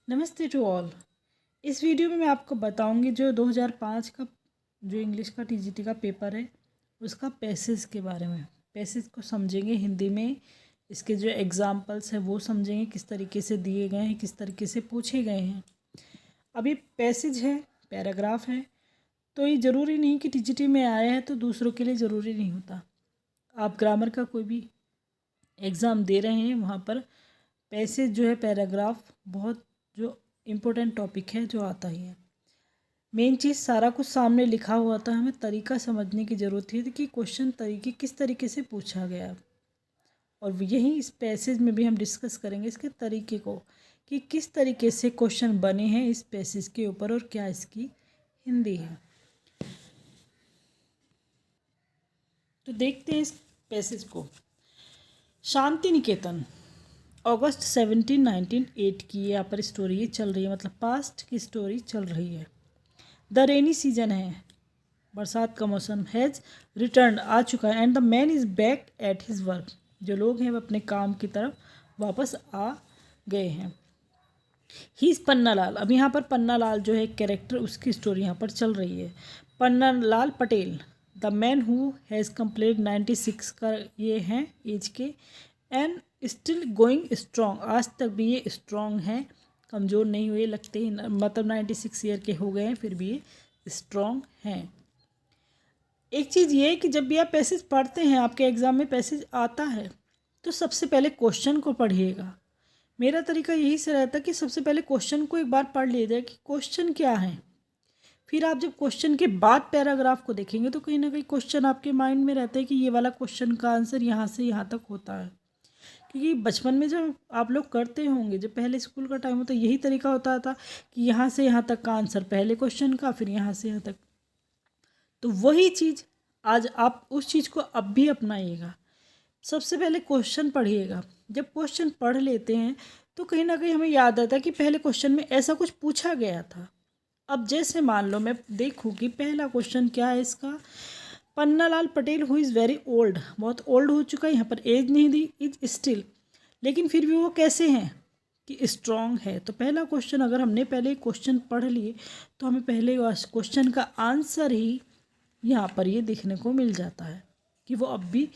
नमस्ते to all. इस video में मैं आपको बताऊंगी जो 2005 का जो इंग्लिश का टीजीटी का पेपर है उसका पैसेज के बारे में। पैसेज को समझेंगे हिंदी में, इसके जो एग्जाम्पल्स हैं वो समझेंगे, किस तरीके से दिए गए हैं, किस तरीके से पूछे गए हैं। अभी पैसेज है, पैराग्राफ है, तो ये ज़रूरी नहीं कि टीजीटी में आया है तो दूसरों के लिए ज़रूरी नहीं होता। आप ग्रामर का कोई भी एग्ज़ाम दे रहे हैं वहाँ पर पैसेज जो है, पैराग्राफ बहुत जो इम्पोर्टेंट टॉपिक है जो आता ही है। मेन चीज़ सारा कुछ सामने लिखा हुआ था, हमें तरीका समझने की ज़रूरत थी कि क्वेश्चन तरीके किस तरीके से पूछा गया, और यही इस पैसेज में भी हम डिस्कस करेंगे इसके तरीके को कि किस तरीके से क्वेश्चन बने हैं इस पैसेज के ऊपर और क्या इसकी हिंदी है। तो देखते हैं इस पैसेज को। शांति निकेतन, अगस्त 17, 1908 की यहाँ पर स्टोरी ये चल रही है, मतलब पास्ट की स्टोरी चल रही है। द रेनी सीजन है, बरसात का मौसम, हैज़ रिटर्न आ चुका है, and the man is back at his work, जो लोग हैं वो अपने काम की तरफ वापस आ गए हैं। ही इज़ पन्नालाल, अब यहाँ पर पन्नालाल जो है कैरेक्टर, उसकी स्टोरी यहाँ पर चल रही है। Pannalal Patel, the man who has complete 96 का ये हैं एज के, एंड स्टिल गोइंग स्ट्रॉन्ग, आज तक भी ये स्ट्रॉन्ग हैं, कमज़ोर नहीं हुए लगते ही, मतलब 96 ईयर के हो गए हैं फिर भी ये स्ट्रॉन्ग हैं। एक चीज़ ये है कि जब भी आप पैसेज पढ़ते हैं, आपके एग्ज़ाम में पैसेज आता है, तो सबसे पहले क्वेश्चन को पढ़िएगा। मेरा तरीका यही से रहता है कि सबसे पहले क्वेश्चन को एक बार पढ़ लिया जाए कि क्वेश्चन क्या है, फिर आप जब क्वेश्चन के बाद पैराग्राफ को देखेंगे तो कहीं ना कहीं क्वेश्चन आपके माइंड में रहता है कि ये वाला क्वेश्चन का आंसर यहाँ से यहाँ तक होता है। क्योंकि बचपन में जब आप लोग करते होंगे, जब पहले स्कूल का टाइम होता, यही तरीका होता था कि यहाँ से यहाँ तक का आंसर पहले क्वेश्चन का, फिर यहाँ से यहाँ तक। तो वही चीज़ आज आप उस चीज़ को अब भी अपनाइएगा। सबसे पहले क्वेश्चन पढ़िएगा। जब क्वेश्चन पढ़ लेते हैं तो कहीं ना कहीं हमें याद आता है कि पहले क्वेश्चन में ऐसा कुछ पूछा गया था। अब जैसे मान लो मैं देखूँ कि पहला क्वेश्चन क्या है इसका, Pannalal Patel who is very old, बहुत ओल्ड हो चुका है, यहाँ पर एज नहीं दी, इज स्टिल, लेकिन फिर भी वो कैसे हैं कि स्ट्रॉन्ग है। तो पहला क्वेश्चन अगर हमने पहले क्वेश्चन पढ़ लिए तो हमें पहले क्वेश्चन का आंसर ही यहाँ पर ये देखने को मिल जाता है कि वो अब भी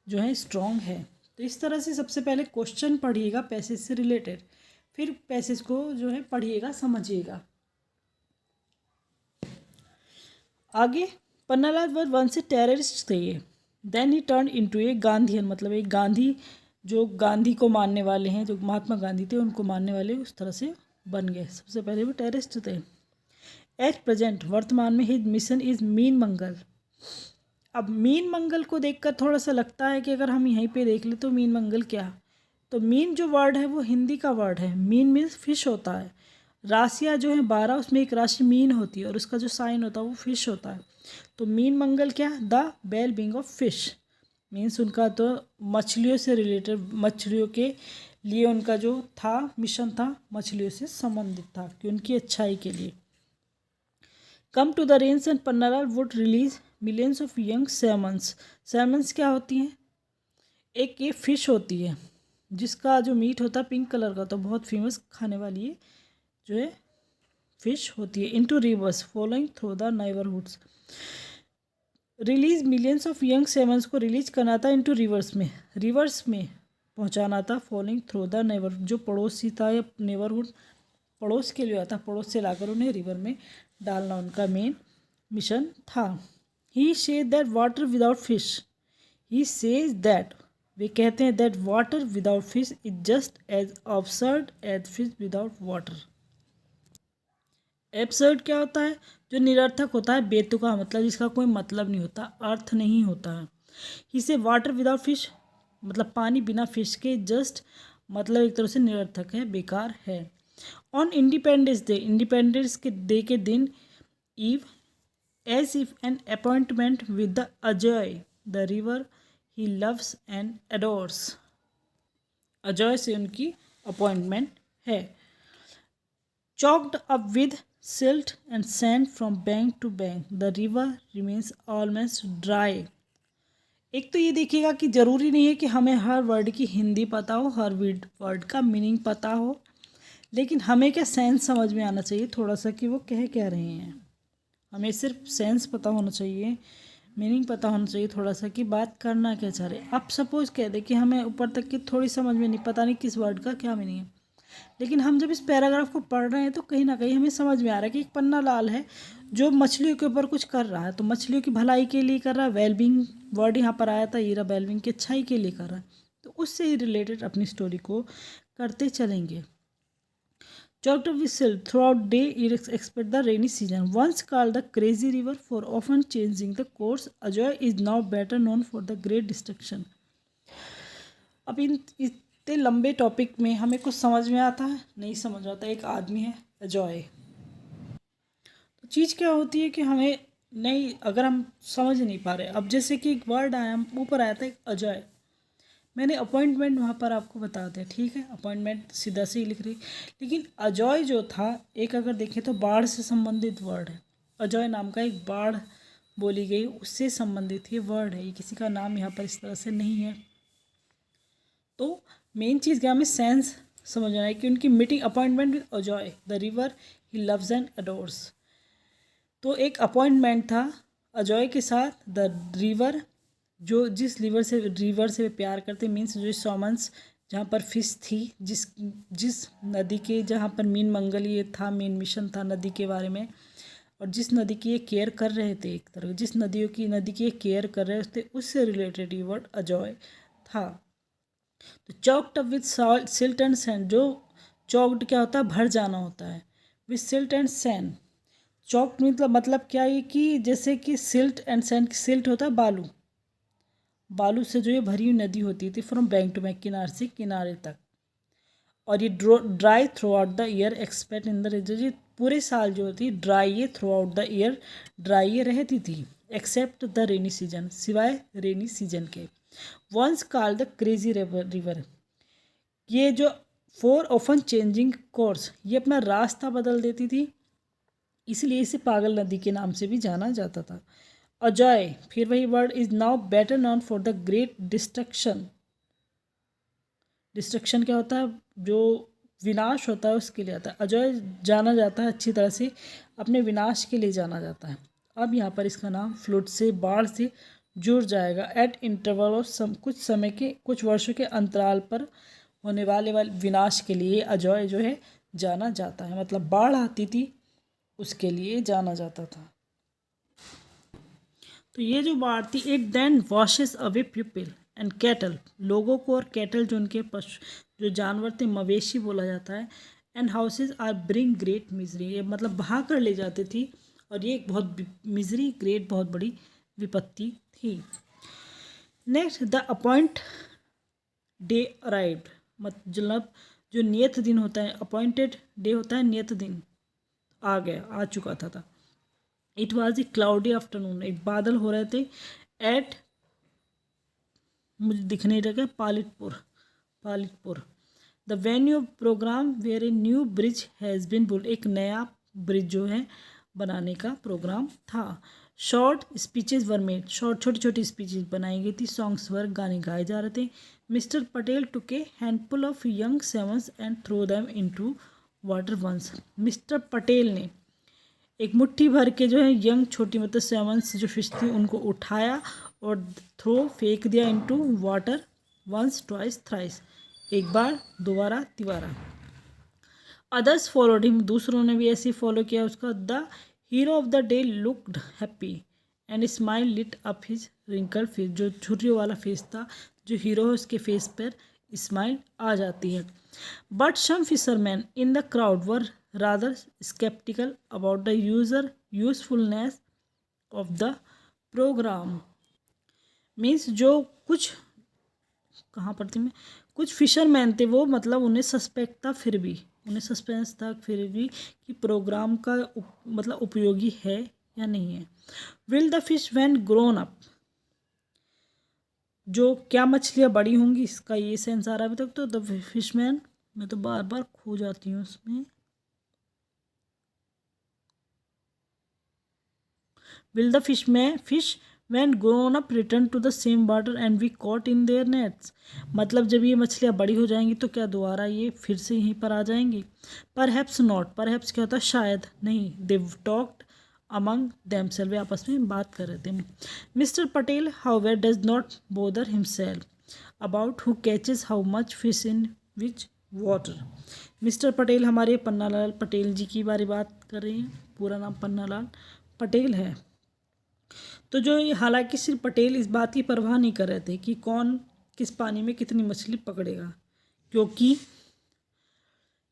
जो है स्ट्रॉन्ग है। तो इस तरह से सबसे पहले क्वेश्चन पढ़िएगा पैसेज से रिलेटेड, फिर पैसेज को जो है पढ़िएगा, समझिएगा। आगे, Pannalal were once a terrorist थे ये, then he turn into a Gandhian, मतलब एक गांधी, जो गांधी को मानने वाले हैं, जो महात्मा गांधी थे उनको मानने वाले, उस तरह से बन गए। सबसे पहले वो टेररिस्ट थे। एट प्रेजेंट, वर्तमान में, हिज मिशन इज़ मीन मंगल। अब मीन मंगल को देखकर थोड़ा सा लगता है कि अगर हम यहीं पे देख ले तो मीन मंगल क्या, तो मीन जो वर्ड है वो हिंदी का वर्ड है। मीन मीन्स फिश होता है। राशियाँ जो है 12, उसमें एक राशि मीन होती है और उसका जो साइन होता है वो फिश होता है। तो मीन मंगल क्या, the well being of fish, means उनका तो मछलियों से रिलेटेड, मछलियों के लिए उनका जो था मिशन था मछलियों से संबंधित था, कि उनकी अच्छाई के लिए। Come to the range and Pannalal would release millions of young salmons. Salmons क्या होती हैं, एक ये फिश होती है जिसका जो मीट होता है पिंक कलर का, तो बहुत फेमस खाने वाली ये जो है फिश होती है। Into reverse following through the neighbourhoods, release millions of young salmons को रिलीज करना था इनटू रिवर्स में, रिवर्स में पहुंचाना था। फॉलोइंग थ्रू द नेबर, जो पड़ोसी था या नेबरहुड पड़ोस के लिए आता, पड़ोस से लाकर उन्हें रिवर में डालना उनका मेन मिशन था। He says that water without fish, he says that, वे कहते हैं, that water without fish is just as absurd as fish without water. Absurd क्या होता है, जो निरर्थक होता है, बेतुका, मतलब जिसका कोई मतलब नहीं होता, अर्थ नहीं होता है। ही से वाटर विदाउट फिश, मतलब पानी बिना फिश के, जस्ट मतलब एक तरह से निरर्थक है, बेकार है। ऑन इंडिपेंडेंस डे, इंडिपेंडेंस के डे के दिन, eve, as if an appointment with the Ajay, the river he loves and adores, Ajay से उनकी अपॉइंटमेंट है। Choked up with silt and sand from bank to bank, the river remains almost dry। एक तो ये देखिएगा कि ज़रूरी नहीं है कि हमें हर वर्ड की हिंदी पता हो, हर वर्ड का मीनिंग पता हो, लेकिन हमें क्या सेंस समझ में आना चाहिए थोड़ा सा कि वो कह क्या रहे हैं। हमें सिर्फ सेंस पता होना चाहिए, मीनिंग पता होना चाहिए थोड़ा सा कि बात करना क्या चाह रहे। अब सपोज कह दे कि हमें ऊपर तक की थोड़ी समझ में नहीं, पता नहीं किस वर्ड का क्या मीनिंग है, लेकिन हम जब इस पैराग्राफ को पढ़ रहे हैं तो कहीं ना कहीं हमें समझ में आ रहा है कि एक पन्ना लाल है जो मछलियों के ऊपर कुछ कर रहा है, तो मछलियों की भलाई के लिए कर रहा है। वेलबींग वर्ड यहाँ पर आया था, ये रहा, वेलबींग की अच्छाई के लिए कर रहा है, तो उससे ही रिलेटेड अपनी स्टोरी को करते चलेंगे। Choked up with silt throughout day, it expect the rainy season. Once called the crazy river for often changing the course, Ajoy is now better known for the great destruction. अब इन इतने लंबे topic में हमें कुछ समझ में आता है? नहीं समझ आता। एक आदमी है अजॉय, तो चीज़ क्या होती है कि हमें नहीं, अगर हम समझ नहीं पा रहे, अब जैसे कि एक वर्ड आया ऊपर आया था एक अजॉय, मैंने अपॉइंटमेंट वहाँ पर आपको बता दिया, ठीक है, अपॉइंटमेंट सीधा से ही लिख रही, लेकिन अजॉय जो था एक अगर देखें तो बाढ़ से संबंधित वर्ड है। अजॉय नाम का एक बाढ़ बोली गई उससे संबंधित ये वर्ड है, ये किसी का नाम यहाँ पर इस तरह से नहीं है। तो मेन चीज़ क्या हमें सेंस समझना है कि उनकी meeting appointment with Ajoy the river he loves and adores. तो एक अपॉइंटमेंट था अजॉय के साथ द रिवर, जो जिस रिवर से वे प्यार करते, मीन्स जो सॉमन्स जहाँ पर फिश थी, जिस नदी के जहाँ पर मीन मंगल ये था, मेन मिशन था नदी के बारे में, और जिस नदी की ये केयर कर रहे थे, एक तरह जिस नदी की ये केयर कर रहे थे, उससे रिलेटेड ये वर्ड अजॉय था। तो choked up with silt and sand, जो चॉक्ड क्या होता है, भर जाना होता है, with silt and sand. Choked मतलब क्या है कि जैसे कि सिल्ट एंड सैंड, सिल्ट होता है बालू, बालू से जो ये भरी हुई नदी होती थी, फ्रॉम बैंक टू बैंक, किनारे से किनारे तक, और ये dry throughout the year expect in the जो पूरे साल जो होती ड्राई, ये throughout the year dry ये रहती थी, एक्सेप्ट द रेनी सीजन, सिवाय रेनी सीजन के। Once called the crazy river, ये जो फॉर ऑफन चेंजिंग कोर्स, ये अपना रास्ता बदल देती थी, इसलिए इसे पागल नदी के नाम से भी जाना जाता था। अजॉय, फिर वही word, is now better non for the great destruction. Destruction क्या होता है, जो विनाश होता है उसके लिए आता है। अजॉय जाना जाता है अच्छी तरह से, अपने विनाश के लिए जाना जाता है। अब यहाँ पर इसका नाम फ्लूड से, बाढ़ से जुड़ जाएगा। एट इंटरवल ऑफ कुछ समय के, कुछ वर्षों के अंतराल पर होने वाले विनाश के लिए अजॉय जो है जाना जाता है, मतलब बाढ़ आती थी उसके लिए जाना जाता था। तो ये जो बाढ़ थी, it then washes away people and cattle, लोगों को और कैटल जो उनके पशु जो जानवर थे, मवेशी बोला जाता है, and houses are bring great misery, ये मतलब बहा कर ले जाती थी, और ये एक बहुत मिजरी, ग्रेट बहुत बड़ी विपत्ति थी। Next, the appoint day arrived, मतलब जो नियत दिन होता है, अपॉइंटेड डे होता है नियत दिन, आ गया, आ चुका था। It was a cloudy afternoon, एक बादल हो रहे थे, एट, मुझे दिख नहीं रहा, Palitpur the venue program where a new bridge has been built, एक नया ब्रिज जो है बनाने का प्रोग्राम था। शॉर्ट स्पीचेज वर मेड, छोटी छोटी स्पीचेज बनाई गई थी। सॉन्ग्स वर, गाने गाए जा रहे थे। Mister Patel took a handful of young salmons and throw them into water once, Mister Patel ने एक मुट्ठी भर के जो है यंग छोटी मतलब सेवंस जो फिश थी उनको उठाया और थ्रो फेंक दिया into water once twice thrice, एक बार, दोबारा, तिबारा। अदर्स फॉलोड हिम, दूसरों ने भी ऐसे फॉलो किया उसका। The hero of the day looked happy and smile lit up his wrinkle face, जो छुरियों वाला फेस था, जो हीरो है उसके फेस पर स्माइल आ जाती है। But some fisherman in the crowd were rather sceptical about the usefulness of the programme, means जो कुछ, कहाँ पढ़ती मैं, कुछ फिशरमैन थे वो, मतलब उन्हें सस्पेक्ट था, फिर भी उन्हें सस्पेंस था फिर भी कि प्रोग्राम का मतलब उपयोगी है या नहीं है। Will the fish when grown up, जो क्या मछलियाँ बड़ी होंगी, इसका ये सेंस आ रहा है अभी तक। तो द फिशमैन, मैं तो बार बार खो जाती हूँ उसमें, will the fish when grown up return to the same water and we caught in their nets, मतलब जब ये मछलियाँ बड़ी हो जाएंगी तो क्या दोबारा ये फिर से यहीं पर आ जाएंगी? Perhaps not, perhaps क्या होता है शायद नहीं, they talked among themselves, वे आपस में बात कर रहे थे. Mr. Patel however does not bother himself about who catches how much fish in which water. Mister Patel हमारे पन्नालाल पटेल जी की बारे बात कर रहे हैं, पूरा नाम पन्नालाल पटेल है. तो जो हालांकि सिर्फ पटेल इस बात की परवाह नहीं कर रहे थे कि कौन किस पानी में कितनी मछली पकड़ेगा, क्योंकि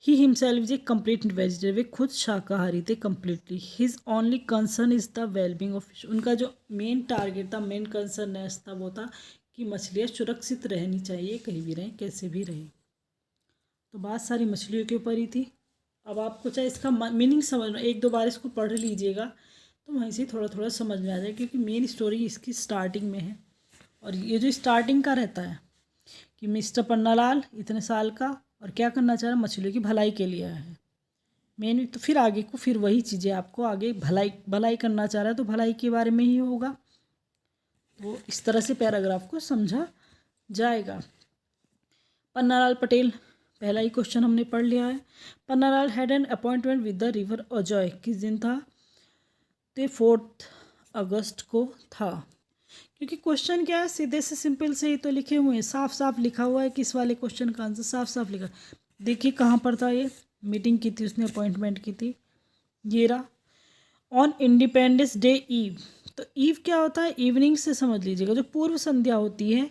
he himself is a complete vegetarian, वे खुद शाकाहारी थे completely. His only concern is the wellbeing of fish, उनका जो मेन टारगेट था, मेन कंसर्न था वो था कि मछलियाँ सुरक्षित रहनी चाहिए, कहीं भी रहें कैसे भी रहें. तो बात सारी मछलियों के ऊपर ही थी. अब आपको चाहे इसका मीनिंग समझना, एक दो बार इसको पढ़ लीजिएगा तो वहीं से थोड़ा थोड़ा समझ में आ जाए, क्योंकि मेन स्टोरी इसकी स्टार्टिंग में है. और ये जो स्टार्टिंग का रहता है कि मिस्टर पन्नालाल इतने साल का और क्या करना चाह रहा है, मछलियों की भलाई के लिए आया है मेन. तो फिर आगे को फिर वही चीज़ें आपको आगे भलाई करना चाह रहा है तो भलाई के बारे में ही होगा. वो इस तरह से पैराग्राफ को समझा जाएगा. पन्नालाल पटेल, पहला ही क्वेश्चन हमने पढ़ लिया है. Pannalal had an appointment with the river Ajoy, किस दिन था? तो 4 अगस्त को था. क्योंकि क्वेश्चन क्या है, सीधे से सिंपल से ही तो लिखे हुए हैं, साफ साफ लिखा हुआ है कि इस वाले क्वेश्चन का आंसर साफ साफ लिखा. देखिए कहाँ पर था, ये मीटिंग की थी उसने, अपॉइंटमेंट की थी, ये रहा. ऑन इंडिपेंडेंस डे ईव, तो ईव क्या होता है, इवनिंग से समझ लीजिएगा, जो पूर्व संध्या होती है,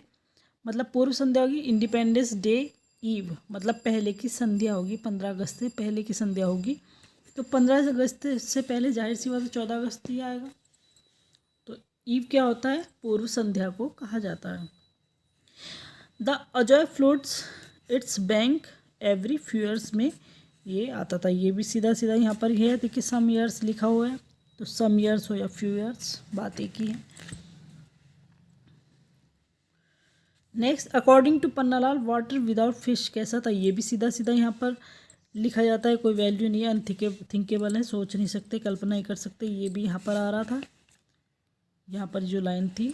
मतलब पूर्व संध्या होगी. इंडिपेंडेंस डे ईव मतलब पहले की संध्या होगी, 15 अगस्त से पहले की संध्या होगी. तो 15 अगस्त से पहले जाहिर सी बात है 14 अगस्त ही आएगा. तो ईव क्या होता है, पूर्व संध्या को कहा जाता है. The Ajoy floats it's bank every few years में ये आता था. ये भी सीधा सीधा यहाँ पर है, देखिए सम ईयर्स लिखा हुआ है, तो सम ईयर्स हो या फ्यू ईयर्स बात एक ही है. Next, according to Pannalal water without fish कैसा था, ये भी सीधा सीधा यहाँ पर लिखा जाता है, कोई वैल्यू नहीं है, अनथिंकेबल है, सोच नहीं सकते, कल्पना नहीं कर सकते. ये भी यहाँ पर आ रहा था, यहाँ पर जो लाइन थी.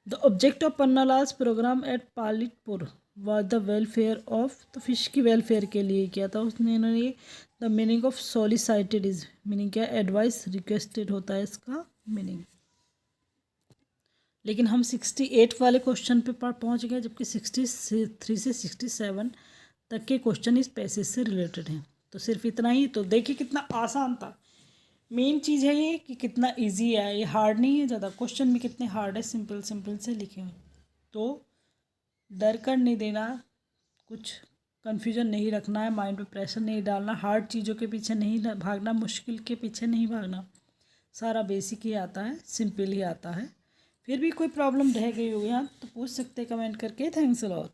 The object of Pannalal's program at Palitpur was the welfare of, तो फिश की वेलफेयर के लिए किया था उसने, इन्होंने. The meaning of solicited is, meaning क्या, एडवाइस रिक्वेस्टेड होता है इसका मीनिंग. लेकिन हम 68 वाले क्वेश्चन पे पहुंच गए, जबकि 63 से 67 तक के क्वेश्चन इस पैसेज से रिलेटेड हैं. तो सिर्फ इतना ही, तो देखिए कितना आसान था. मेन चीज़ है ये कि कितना इजी है, ये हार्ड नहीं है ज़्यादा. क्वेश्चन भी कितने हार्ड है, सिंपल सिंपल से लिखे हुए. तो डर कर नहीं देना, कुछ कन्फ्यूजन नहीं रखना है, माइंड पे प्रेशर नहीं डालना, हार्ड चीज़ों के पीछे नहीं भागना, मुश्किल के पीछे नहीं भागना. सारा बेसिक ही आता है, सिंपल ही आता है. फिर भी कोई प्रॉब्लम रह गई हो यहाँ तो पूछ सकते हैं कमेंट करके. Thanks a lot.